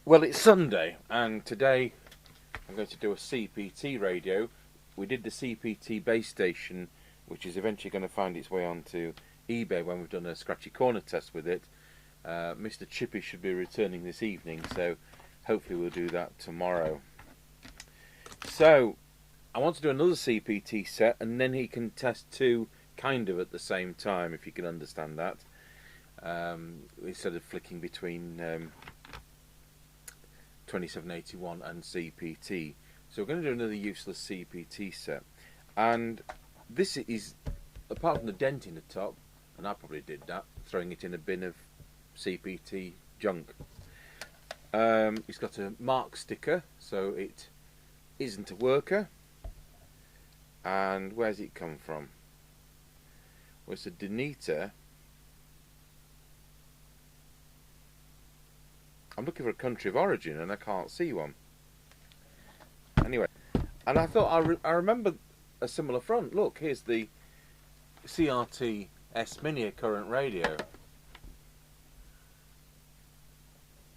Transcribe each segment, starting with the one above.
Well, it's Sunday, and today I'm going to do a CPT radio. We did the CPT base station, which is eventually going to find its way onto eBay when we've done a scratchy corner test with it. Mr. Chippy should be returning this evening, so hopefully we'll do that tomorrow. So, I want to do another CPT set, and then he can test two kind of at the same time, if you can understand that. Instead of flicking between 2781 and CPT. So we're going to do another useless CPT set. And this is, apart from the dent in the top, and I probably did that, throwing it in a bin of CPT junk. It's got a mark sticker, so it isn't a worker. And where's it come from? Well, it's a Danita. I'm looking for a country of origin and I can't see one. Anyway, and I thought I remember a similar front. Look, here's the CRT S-Mini current radio.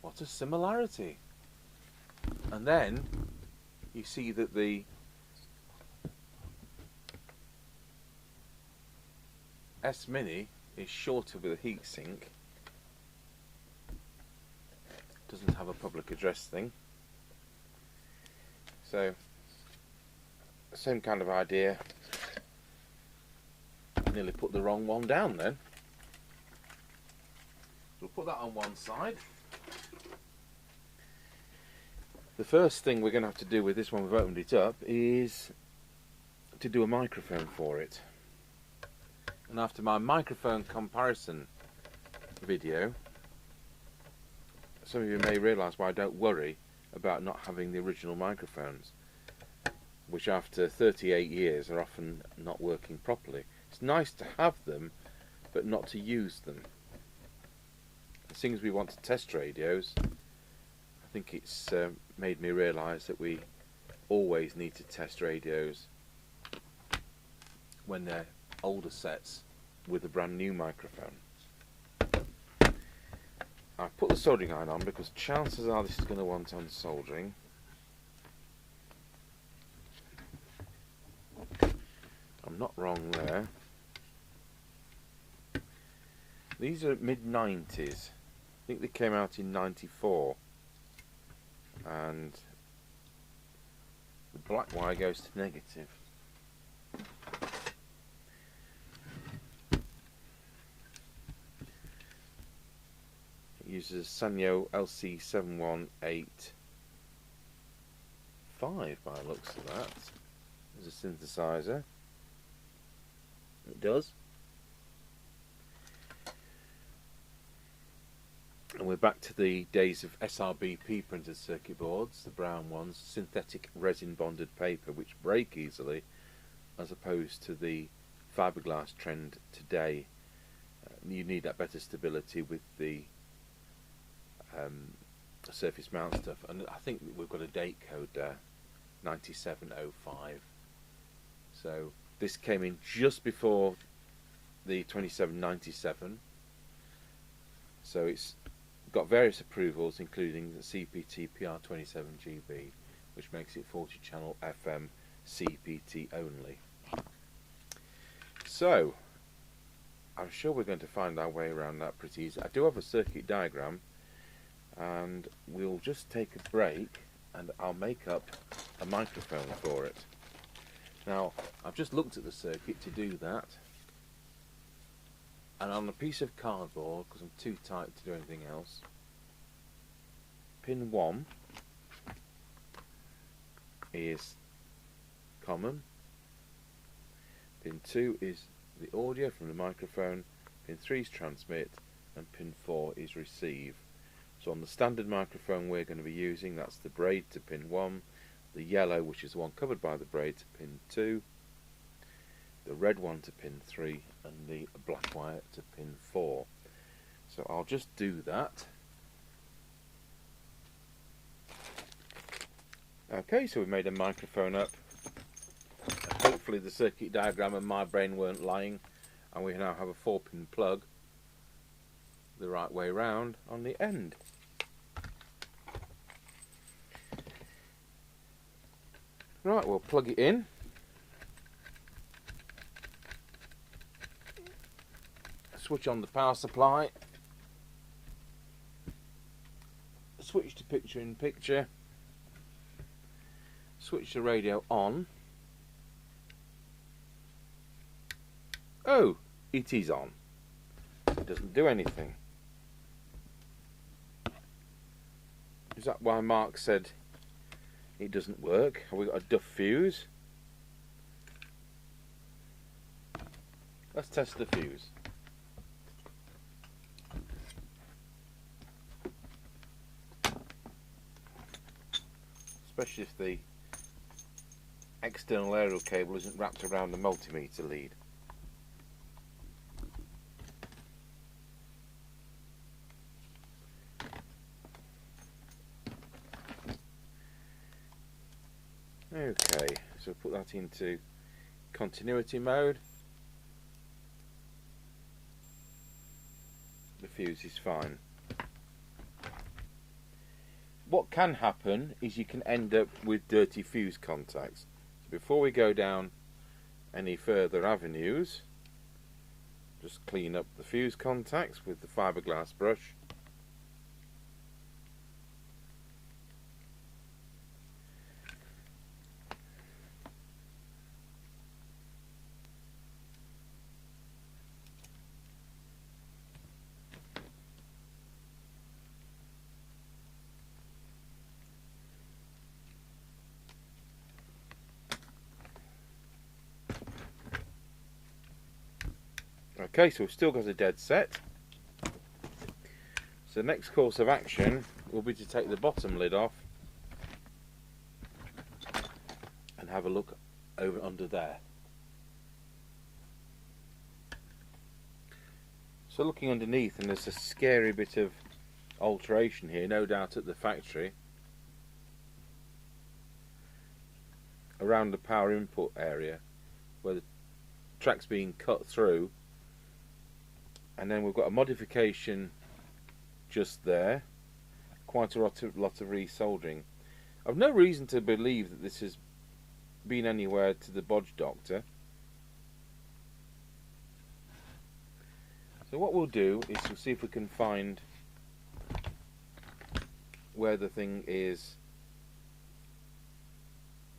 What a similarity. And then you see that the S-Mini is shorter with a heatsink. Doesn't have a public address thing. So, same kind of idea. I nearly put the wrong one down then. We'll put that on one side. The first thing we're going to have to do with this one, we've opened it up, is to do a microphone for it. And after my microphone comparison video, some of you may realise why I don't worry about not having the original microphones, which after 38 years are often not working properly. It's nice to have them, but not to use them. As soon as we want to test radios, I think it's made me realise that we always need to test radios when they're older sets with a brand new microphone. I've put the soldering iron on because chances are this is going to want unsoldering. I'm not wrong there. These are mid-90s. I think they came out in 94. And the black wire goes to negative. Uses Sanyo LC7185 by the looks of that. There's a synthesizer. It does. And we're back to the days of SRBP printed circuit boards, the brown ones, synthetic resin bonded paper which break easily, as opposed to the fiberglass trend today. You need that better stability with the surface mount stuff, and I think we've got a date code there, 9705. So this came in just before the 2797. So it's got various approvals, including the CPT PR27GB, which makes it 40 channel FM CPT only. So I'm sure we're going to find our way around that pretty easy. I do have a circuit diagram, and we'll just take a break and I'll make up a microphone for it. Now, I've just looked at the circuit to do that, and on a piece of cardboard, because I'm too tight to do anything else, pin 1 is common, pin 2 is the audio from the microphone, pin 3 is transmit, and pin 4 is receive. So on the standard microphone we're going to be using, that's the braid to pin 1, the yellow, which is the one covered by the braid, to pin 2, the red one to pin 3, and the black wire to pin 4. So I'll just do that. Okay, so we've made a microphone up. Hopefully the circuit diagram and my brain weren't lying, and we now have a 4-pin plug the right way round on the end. Right, we'll plug it in. Switch on the power supply. Switch to picture in picture. Switch the radio on. Oh, it is on. It doesn't do anything. Is that why Mark said it doesn't work? Have we got a duff fuse? Let's test the fuse. Especially if the external aerial cable isn't wrapped around the multimeter lead. Okay, so put that into continuity mode. The fuse is fine. What can happen is you can end up with dirty fuse contacts. So before we go down any further avenues, just clean up the fuse contacts with the fiberglass brush. Okay, so we've still got a dead set. So the next course of action will be to take the bottom lid off and have a look over under there. So looking underneath, and there's a scary bit of alteration here, no doubt at the factory, around the power input area where the track's being cut through. And then we've got a modification just there, quite a lot of resoldering. I've no reason to believe that this has been anywhere to the bodge doctor. So what we'll do is we'll see if we can find where the thing is.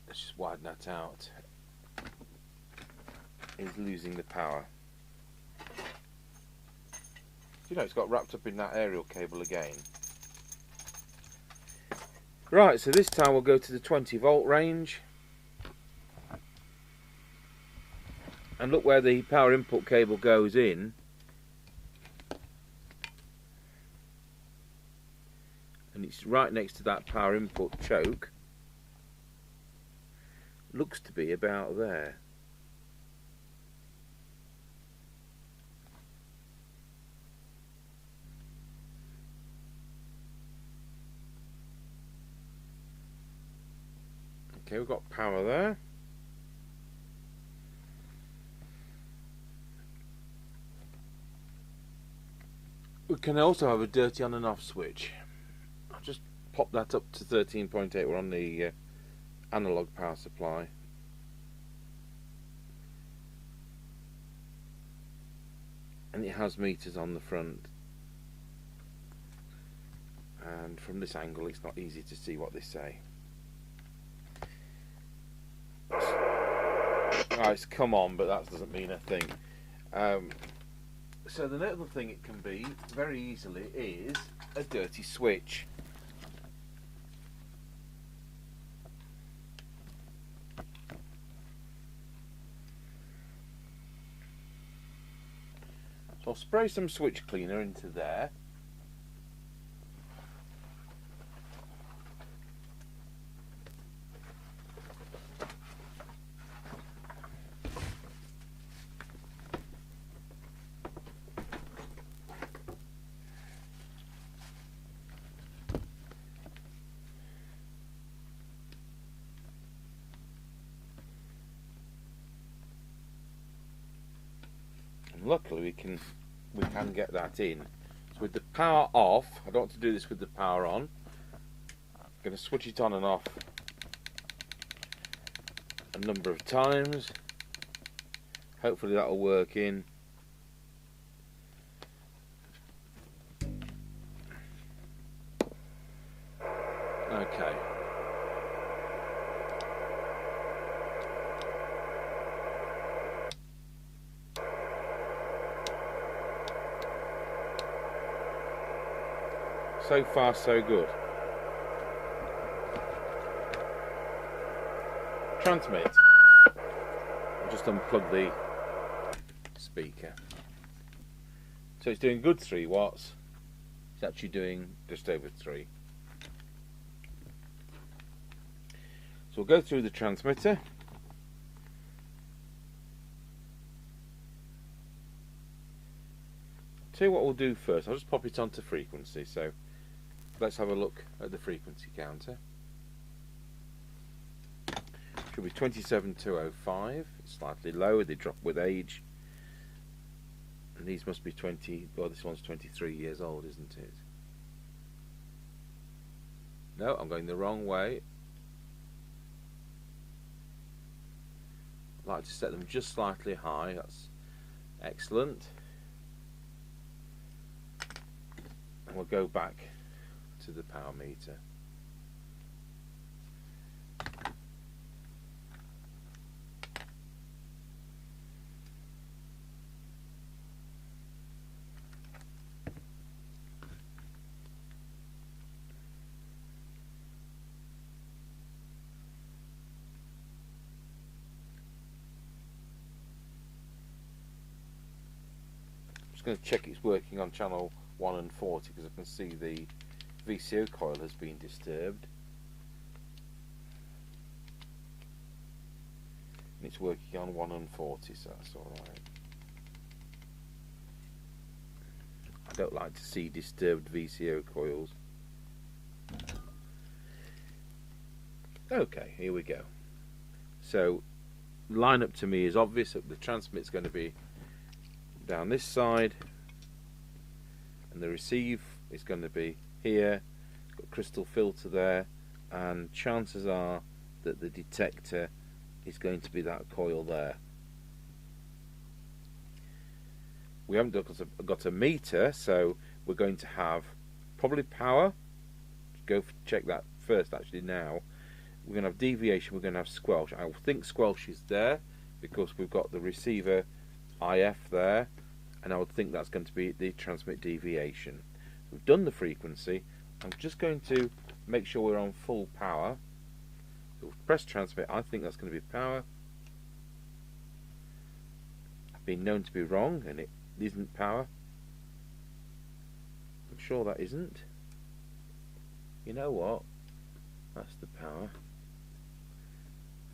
Let's just widen that out. Is losing the power. You know, it's got wrapped up in that aerial cable again. Right, so this time we'll go to the 20 volt range and look where the power input cable goes in. And it's right next to that power input choke. Looks to be about there. Okay, we've got power there. We can also have a dirty on and off switch. I'll just pop that up to 13.8. We're on the analog power supply. And it has meters on the front. And from this angle it's not easy to see what they say. Right, it's come on, but that doesn't mean a thing. So the other thing it can be very easily is a dirty switch. So I'll spray some switch cleaner into there. Luckily we can get that in. So with the power off, I don't want to do this with the power on. I'm going to switch it on and off a number of times. Hopefully that'll work in. Okay. So far so good. Transmit. I'll just unplug the speaker. So it's doing good 3 watts. It's actually doing just over 3. So we'll go through the transmitter. Tell you what we'll do first. I'll just pop it onto frequency. So let's have a look at the frequency counter. Should be 27205. It's slightly lower. They drop with age. And these must be 20. Well, this one's 23 years old, isn't it? No, I'm going the wrong way. I'd like to set them just slightly high. That's excellent. And we'll go back to the power meter. Going to check it's working on channel 1 and 40 because I can see the VCO coil has been disturbed. And it's working on 1 and 40, so that's alright. I don't like to see disturbed VCO coils. Okay, here we go. So line up to me is obvious that the transmit's going to be down this side, and the receive is going to be here. Got a crystal filter there, and chances are that the detector is going to be that coil there. We haven't got a meter, so we're going to have probably power. Go check that first actually now. We're going to have deviation, we're going to have squelch. I think squelch is there because we've got the receiver IF there, and I would think that's going to be the transmit deviation. We've done the frequency. I'm just going to make sure we're on full power. So press transmit. I think that's going to be power. I've been known to be wrong, and it isn't power. I'm sure that isn't. You know what? That's the power.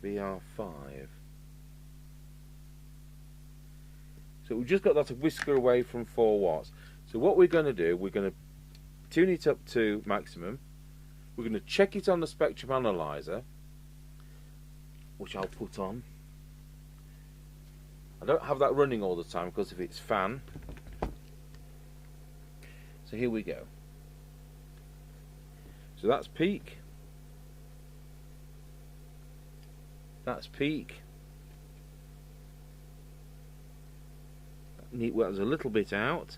VR5. So we've just got that a whisker away from 4 watts. So what we're going to do, we're going to tune it up to maximum. We're going to check it on the spectrum analyzer, which I'll put on. I don't have that running all the time because of its fan. So here we go. So that's peak. That's peak. Well, there's a little bit out.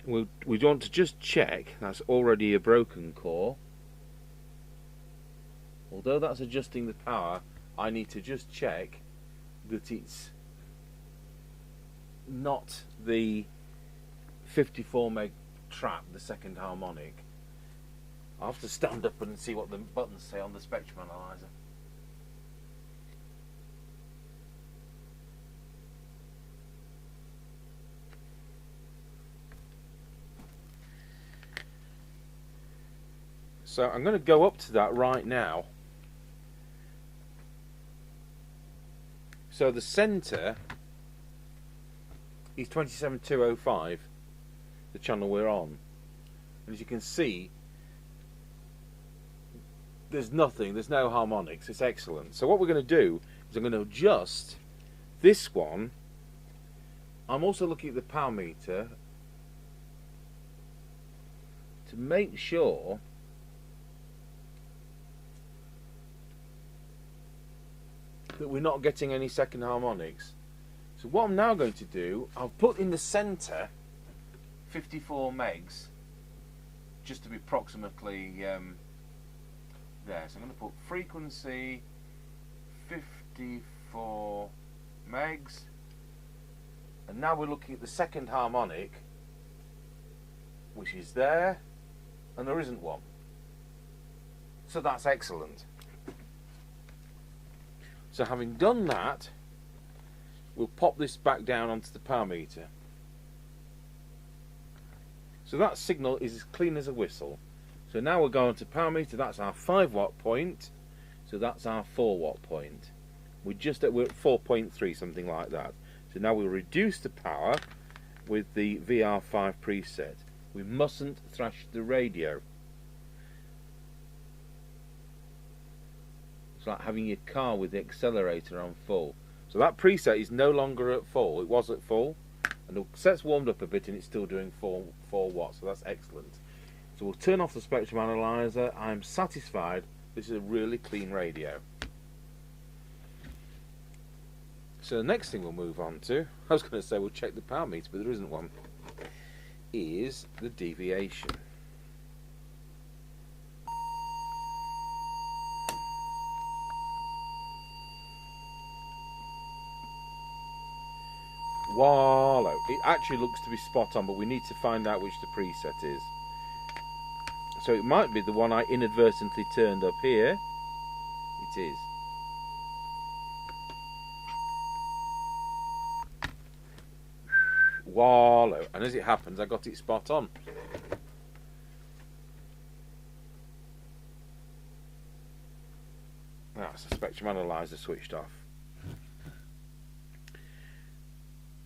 We want to just check that's already a broken core. Although that's adjusting the power, I need to just check that it's not the 54 meg trap, the second harmonic. I'll have to stand up and see what the buttons say on the spectrum analyzer. So I'm going to go up to that right now. So the centre is 27205, the channel we're on. And as you can see, there's nothing, there's no harmonics, it's excellent. So what we're going to do is I'm going to adjust this one. I'm also looking at the power meter, to make sure that we're not getting any second harmonics. So what I'm now going to do, I'll put in the centre 54 megs, just to be approximately there. So I'm going to put frequency 54 megs, and now we're looking at the second harmonic, which is there, and there isn't one. So that's excellent. So having done that, we'll pop this back down onto the power meter. So that signal is as clean as a whistle. So now we're going to power meter. That's our 5 watt point. So that's our 4 watt point. We're at 4.3, something like that. So now we'll reduce the power with the VR5 preset. We mustn't thrash the radio. It's like having your car with the accelerator on full. So that preset is no longer at full. It was at full, and the set's warmed up a bit and it's still doing 4 watts, so that's excellent. So we'll turn off the spectrum analyzer. I'm satisfied this is a really clean radio. So the next thing we'll move on to, I was going to say we'll check the power meter, but there isn't one, is the deviation. Wallow. It actually looks to be spot on, but we need to find out which the preset is. So it might be the one I inadvertently turned up here. It is. Wallow. And as it happens, I got it spot on. That's the spectrum analyzer switched off.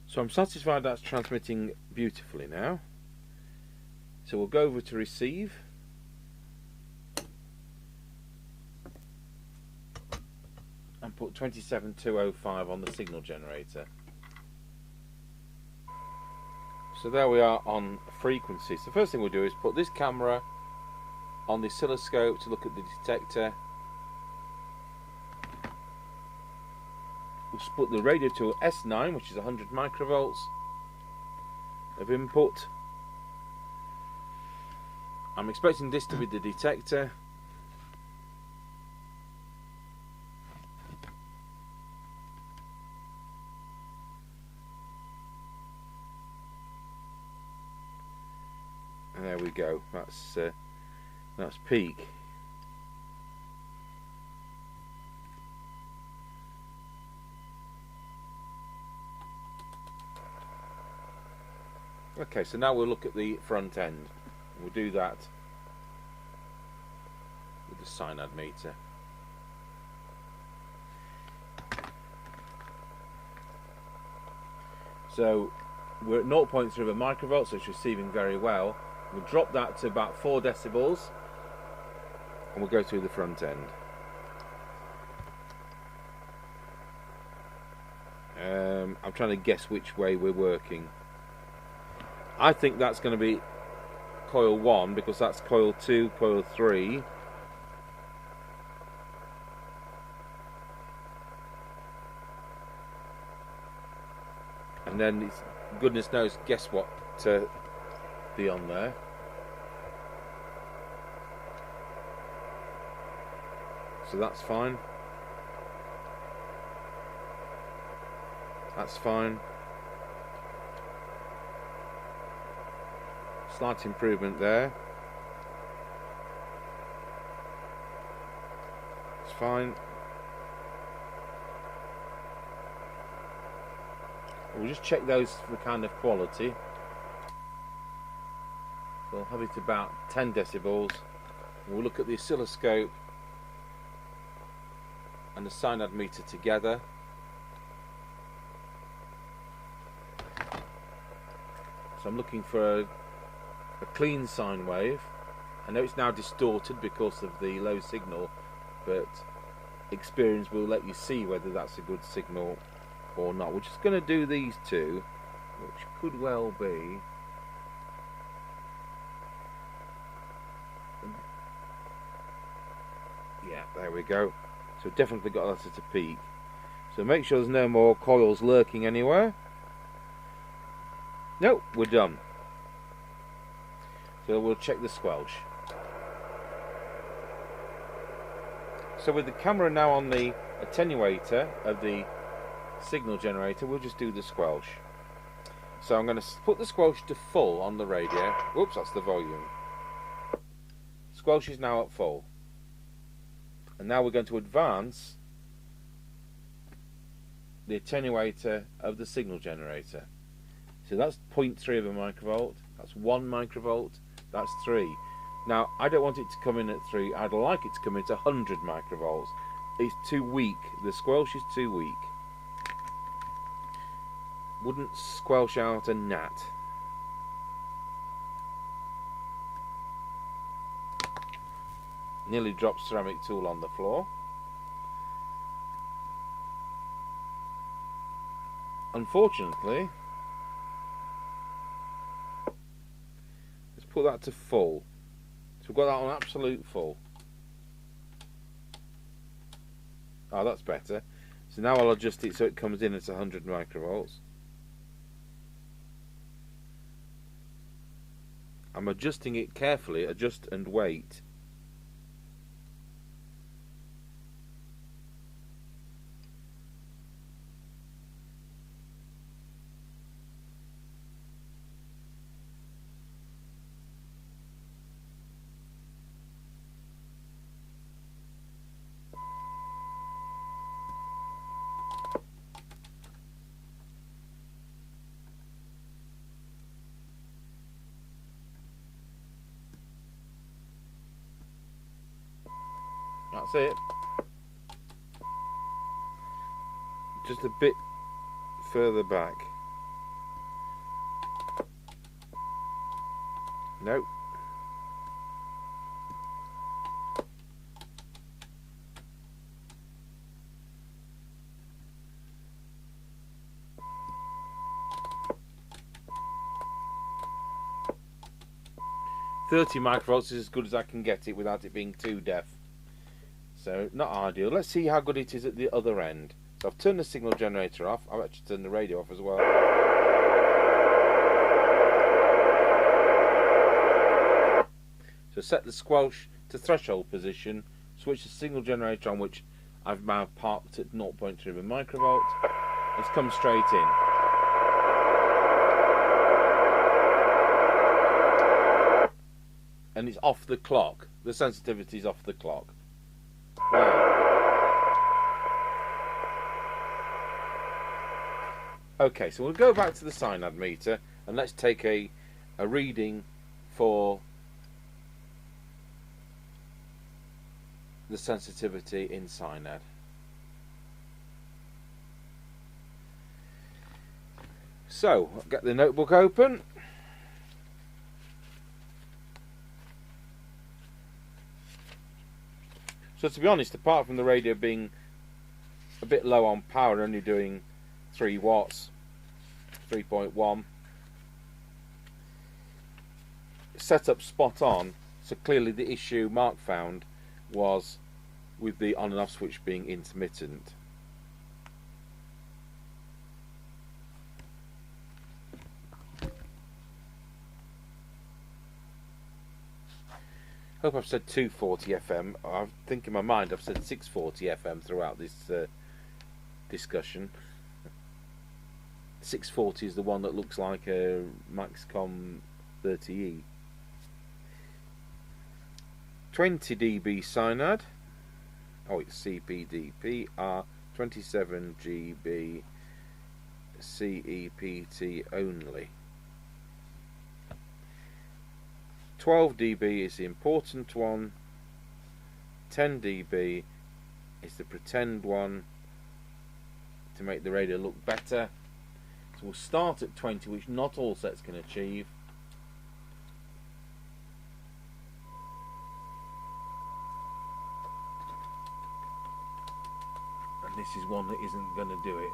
So I'm satisfied that's transmitting beautifully now. So we'll go over to receive. And put 27205 on the signal generator. So there we are on frequency. So the first thing we'll do is put this camera on the oscilloscope to look at the detector. We'll put the radio to S9, which is 100 microvolts of input. I'm expecting this to be the detector. And there we go. That's peak. Okay, so now we'll look at the front end. We'll do that with the synad meter. So we're at 0.3 of a microvolt, so it's receiving very well. We'll drop that to about 4 decibels and we'll go through the front end. I'm trying to guess which way we're working. I think that's going to be coil 1 because that's coil 2, coil 3. And then it's, goodness knows, guess what to be on there. So that's fine. That's fine. Slight improvement there. It's fine. We'll just check those for kind of quality. So I'll have it about 10 decibels. We'll look at the oscilloscope and the synad meter together. So I'm looking for a clean sine wave. I know it's now distorted because of the low signal, but experience will let you see whether that's a good signal or not. We're just going to do these two, which could well be There we go. So definitely got that at a peak. So make sure there's no more coils lurking anywhere. Nope, we're done. So we'll check the squelch. So with the camera now on the attenuator of the signal generator, we'll just do the squelch. So I'm going to put the squelch to full on the radio. Whoops, that's the volume. Squelch is now at full. And now we're going to advance the attenuator of the signal generator. So that's 0.3 of a microvolt, that's 1 microvolt, that's 3. Now, I don't want it to come in at 3, I'd like it to come in at 100 microvolts. It's too weak, the squelch is too weak. Wouldn't squelch out a gnat. Nearly dropped ceramic tool on the floor. Unfortunately, let's put that to full. So we've got that on absolute full. Oh, that's better. So now I'll adjust it so it comes in at 100 microvolts. I'm adjusting it carefully, adjust and wait. That's it. Just a bit further back. Nope. .30 microvolts is as good as I can get it without it being too deaf. So, not ideal. Let's see how good it is at the other end. So I've turned the signal generator off. I've actually turned the radio off as well. So set the squelch to threshold position. Switch the signal generator on, which I've now parked at 0.3 of a microvolt. It's come straight in. And it's off the clock. The sensitivity is off the clock. Wow. Okay, so we'll go back to the cyanide meter and let's take a reading for the sensitivity in cyanide. So, I'll get the notebook open. So to be honest, apart from the radio being a bit low on power, only doing 3 watts, 3.1, setup spot on. So clearly the issue Mark found was with the on and off switch being intermittent. I hope I've said 240 FM. I think in my mind I've said 640 FM throughout this discussion. 640 is the one that looks like a Maxcom 30E. 20 dB cyanide. Oh, it's CPD. PR27GB CEPT only. 12 dB is the important one. 10 dB is the pretend one to make the radio look better. So we'll start at 20, which not all sets can achieve. And this is one that isn't going to do it.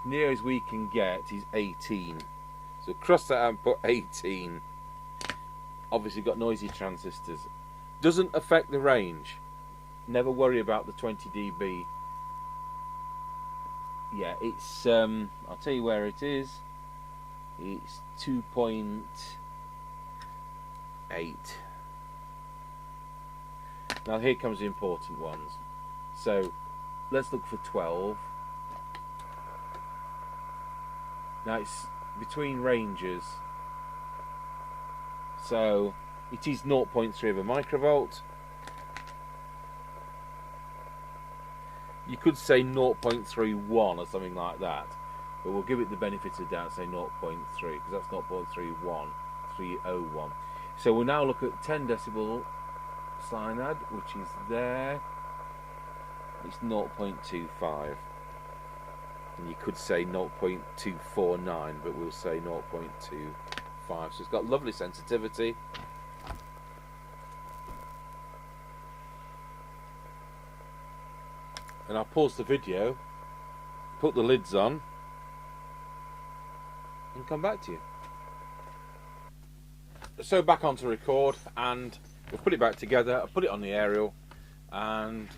near as we can get is 18. So cross that out and put 18. Obviously got noisy transistors. Doesn't affect the range. Never worry about the 20 dB. Yeah, it's I'll tell you where it is. It's 2.8. Now here comes the important ones. So let's look for 12. Now it's between ranges. So it is 0.3 of a microvolt. You could say 0.31 or something like that, but we'll give it the benefit of the doubt and say 0.3 because that's 0.31, 301. So we'll now look at 10 decibel cyanide, which is there. It's 0.25. And you could say 0.249, but we'll say 0.25. So it's got lovely sensitivity. And I'll pause the video, put the lids on, and come back to you. So back onto record, and we'll put it back together. I'll put it on the aerial, and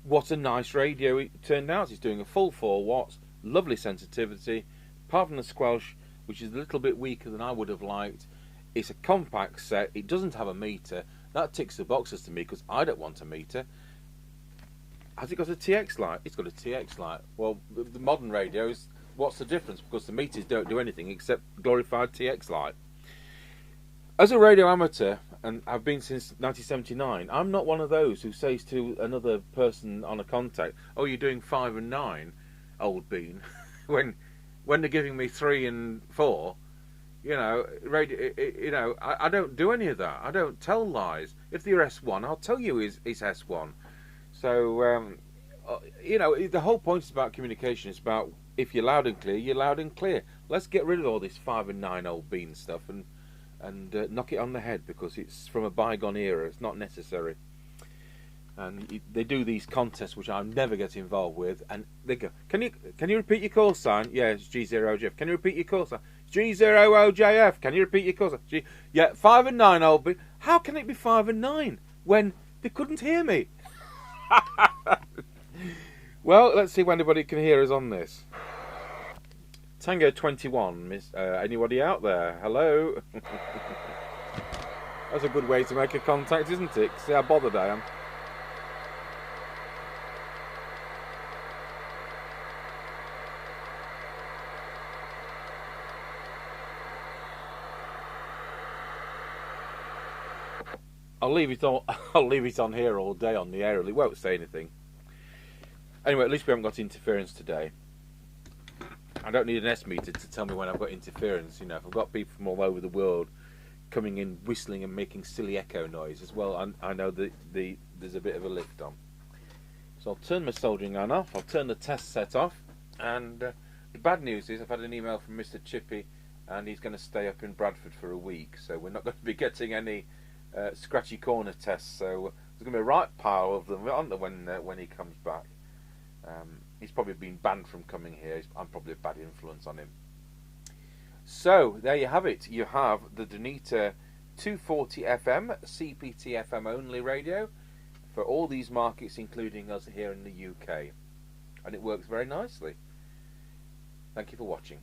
what a nice radio it turned out. It's doing a full 4 watts, lovely sensitivity, apart from the Squelch, which is a little bit weaker than I would have liked. It's a compact set, it doesn't have a meter. That ticks the boxes to me because I don't want a meter. Has it got a TX light? It's got a TX light. Well, the modern radios, what's the difference? Because the meters don't do anything except glorified TX light. As a radio amateur, and I've been since 1979, I'm not one of those who says to another person on a contact, "Oh, you're doing 5 and 9, old bean," when they're giving me 3 and 4. You know, radio. You know, I don't do any of that. I don't tell lies. If they're S1, I'll tell you it's S1. So, you know, the whole point is about communication. It's about if you're loud and clear, you're loud and clear. Let's get rid of all this 5 and 9 old bean stuff and knock it on the head because it's from a bygone era. It's not necessary. And they do these contests which I never get involved with, and they go, "Can you repeat your call sign?" "Yeah, it's G0OJF." "Can you repeat your call sign?" "G0OJF." "Can you repeat your call sign?" "Yeah, 5 and 9 old bean." How can it be 5 and 9 when they couldn't hear me? Well, let's see if anybody can hear us on this. Tango 21, anybody out there? Hello? That's a good way to make a contact, isn't it? See how bothered I am. I'll leave it on here all day on the air. It won't say anything. Anyway, at least we haven't got interference today. I don't need an S meter to tell me when I've got interference. You know, if I've got people from all over the world coming in, whistling and making silly echo noise as well, I know that there's a bit of a lift on. So I'll turn my soldering iron off. I'll turn the test set off. And the bad news is I've had an email from Mr. Chippy, and he's going to stay up in Bradford for a week. So we're not going to be getting any scratchy corner tests. So there's going to be a right pile of them, aren't there, when he comes back. He's probably been banned from coming here. I'm probably a bad influence on him. So there you have it. You have the Danita 240 FM CPT FM only radio for all these markets, including us here in the UK, and it works very nicely. Thank you for watching.